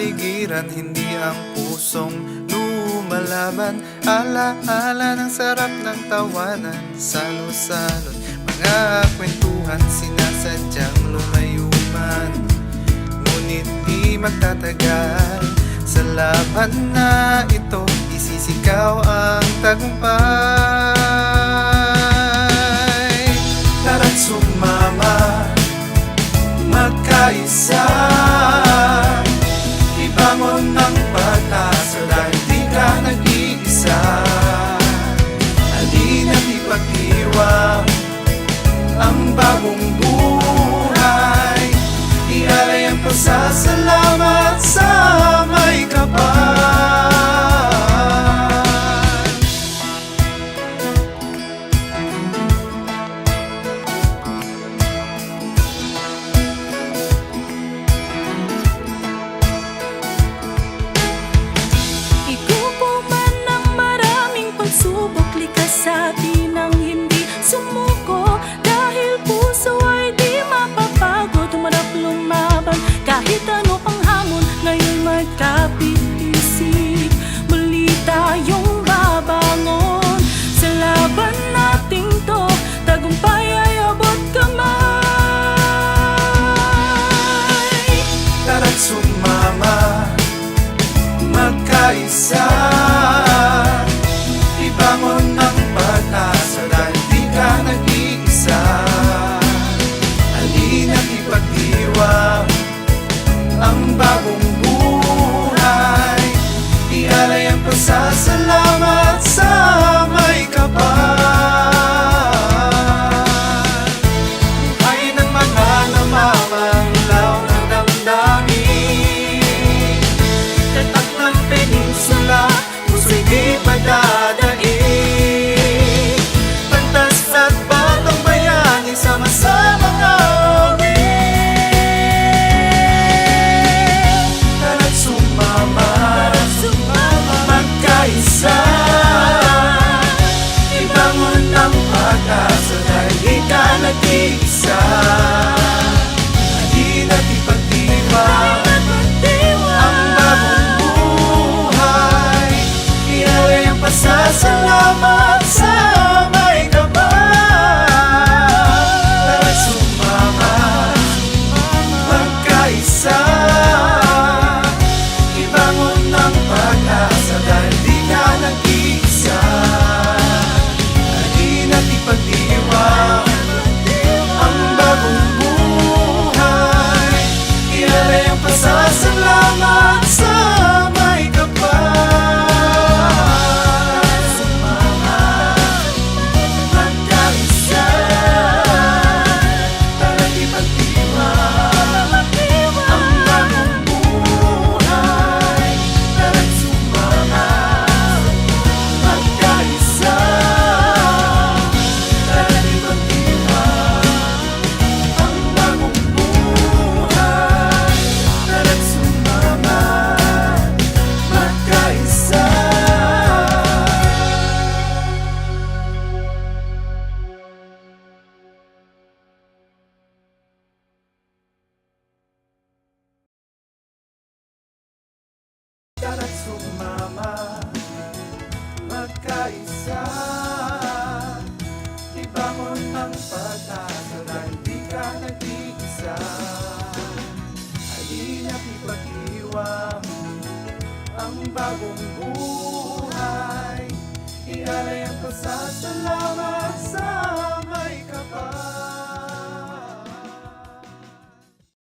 kapaligiran, hindi ang pusong lumalaban. Ala-ala ng sarap ng tawanan, salo-salot mga kwentuhan, sinasadyang lumayo man, ngunit di magtatagal. Sa laban na ito, isisikaw ang tagumpay. Tara't sumama, magkaisa, ibangon ng pag-asa dahil di ka nag-iisa. Halina't ipag-iwang ang bagong buhay, ialay ang pasasalamat sa may kapal. Igupo man ng maraming pagsubok, likas sa atin ang hindi sumuko. Dahil puso ay di mapapagod, tumarap lumaban kahit ano pang hamon. Ngayon magkapit-isip, muli tayong babangon. Sa laban nating to, tagumpay ay abot kamay. Tara't sumama, magkaisa, ibangon ng pag-asa dahil di ka nag-iisa. Halina't ipag-iwang ang bagong buhay, ialay ang pasasalamat sa may kapal. Buhay ng mga namamanglaw ng damdamin, tatak ng peninsula, puso'y di padadaig. Pantas at batang bayani, sama-samang awit. Tara't sumama, magkaisa, ibangon ng pag-asa dahil di ka nag-iisa. Halina't ipagdiwang ang bagong buhay, ialay ang pasasalamat sa may kapal. Tara't sumama, magkaisa, ibangon ng pag-asa dahil di ka nag-iisa. Halina't ipagdiwang ang bagong buhay, ialay ang pasasalamat sa may kapal. Sumama, magkaisa, tara't ipagdiwang ang bagong buhay. Tara't sumama, magkaisa, tara't ipagdiwang ang bagong buhay. Tara't sumama, magkaisa. Tara't sumama, magkaisa, ibangon ng pag-asa dahil di ka nag-iisa. Halina't ipag-iwang ang bagong buhay, ialay ang pasasalamat sa